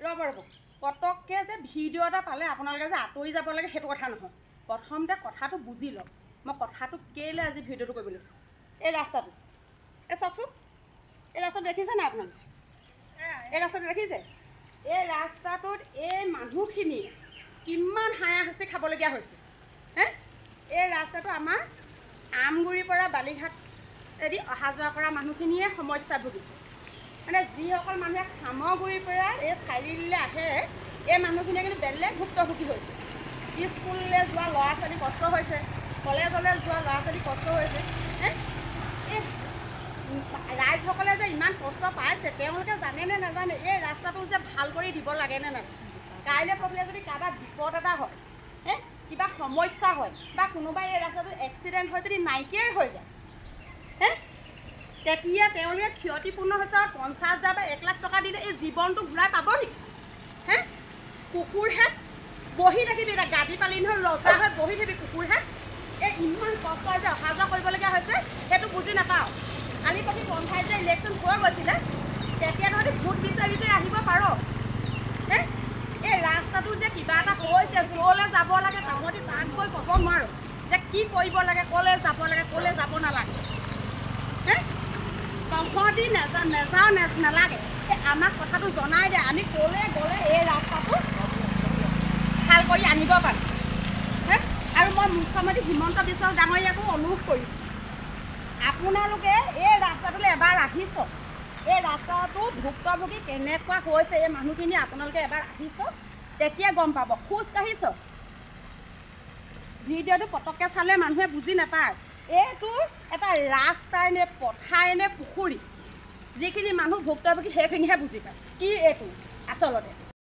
ৰ'ব পটককৈ যে ভিডিঅ' এটা পালে আপোনালোকে যে আঁতৰি যাব লাগে সেইটো কথা নহয়। প্ৰথমতে কথাটো বুজি লওক। মই কথাটো কেলৈ আজি ভিডিঅ'টো কৰিব লৈছোঁ। এই ৰাস্তাটো চাওকচোন, এই ৰাস্তাটো দেখিছে নাই আপোনালোকে? এই ৰাস্তাটো দেখিছে? এই ৰাস্তাটোত এই মানুহখিনিয়ে কিমান হাৰাশাস্তি খাবলগীয়া হৈছে। এই ৰাস্তাটো আমাৰ আমগুৰিৰ পৰা বালিঘাট এদি অহা যোৱা কৰা মানুহখিনিয়ে সমস্যা ভুগিছে। মানে যিসকল মানুহে সামগুৰিৰ পৰা এই চাৰিআলিলৈ আহে, এই মানুহখিনিয়ে কিন্তু বেলেগ ভুক্তভোগী হৈছে। স্কুললৈ যোৱা ল'ৰা ছোৱালী কষ্ট হৈছে, কলেজলৈ যোৱা ল'ৰা ছোৱালী কষ্ট হৈছে। এই ৰাইজসকলে যে ইমান কষ্ট পাইছে তেওঁলোকে জানেনে নাজানে? এই ৰাস্তাটো যে ভাল কৰি দিব লাগেনে নাজানে? কাইলৈ পৰহিলৈ যদি কাৰোবাৰ বিপদ এটা হয়, কিবা সমস্যা হয় বা কোনোবাই এই ৰাস্তাটো এক্সিডেণ্ট হৈ যদি নাইকিয়াই হৈ যায়, তেতিয়া তেওঁলোকে ক্ষতিপূৰ্ণ হৈছে 50,000 বা 1 লাখ টকা দিলে এই জীৱনটো ঘূৰাই পাব নেকি? কুকুৰহে বহি থাকিবি, এতিয়া গাড়ী পালি নহয় লজা হৈ বহি থাকিবি কুকুৰহে। এই ইমান কষ্ট যে অহা যোৱা কৰিবলগীয়া হৈছে সেইটো বুজি নাপাওঁ। কালি প্ৰতি পঞ্চায়ত যে ইলেকশ্যন হৈ গৈছিলে তেতিয়া তহঁতি ভোট বিচাৰি যে আহিব পাৰ। এই ৰাস্তাটো যে কিবা এটা হৈছে, য'লৈ যাব লাগে তহঁতি তাত গৈ ক'ব নোৱাৰো যে কি কৰিব লাগে, ক'লৈ যাব লাগে, ক'লৈ যাব নালাগে। তহঁতি নালাগে আমাক কথাটো জনাই দে, আমি ক'লৈ গ'লে এই ৰাস্তাটো ভাল কৰি আনিব পাৰোঁ। আৰু মই মুখ্যমন্ত্ৰী হিমন্ত বিশ্ব ডাঙৰীয়াকো অনুৰোধ কৰিছোঁ, আপোনালোকে এই ৰাস্তাটোলৈ এবাৰ আহি চাওক। এই ৰাস্তাটো ভুক্তভোগী কেনেকুৱা হৈছে এই মানুহখিনি আপোনালোকে এবাৰ আহি চাওক, তেতিয়া গম পাব। খোজকাঢ়ি চাওক। ভিডিঅ'টো পটককৈ চালে মানুহে বুজি নাপায় এইটো এটা ৰাস্তাই নে পথাই নে পুখুৰী। যিখিনি মানুহ ভুক্তভোগী সেইখিনিহে বুজি পায় কি এইটো আচলতে।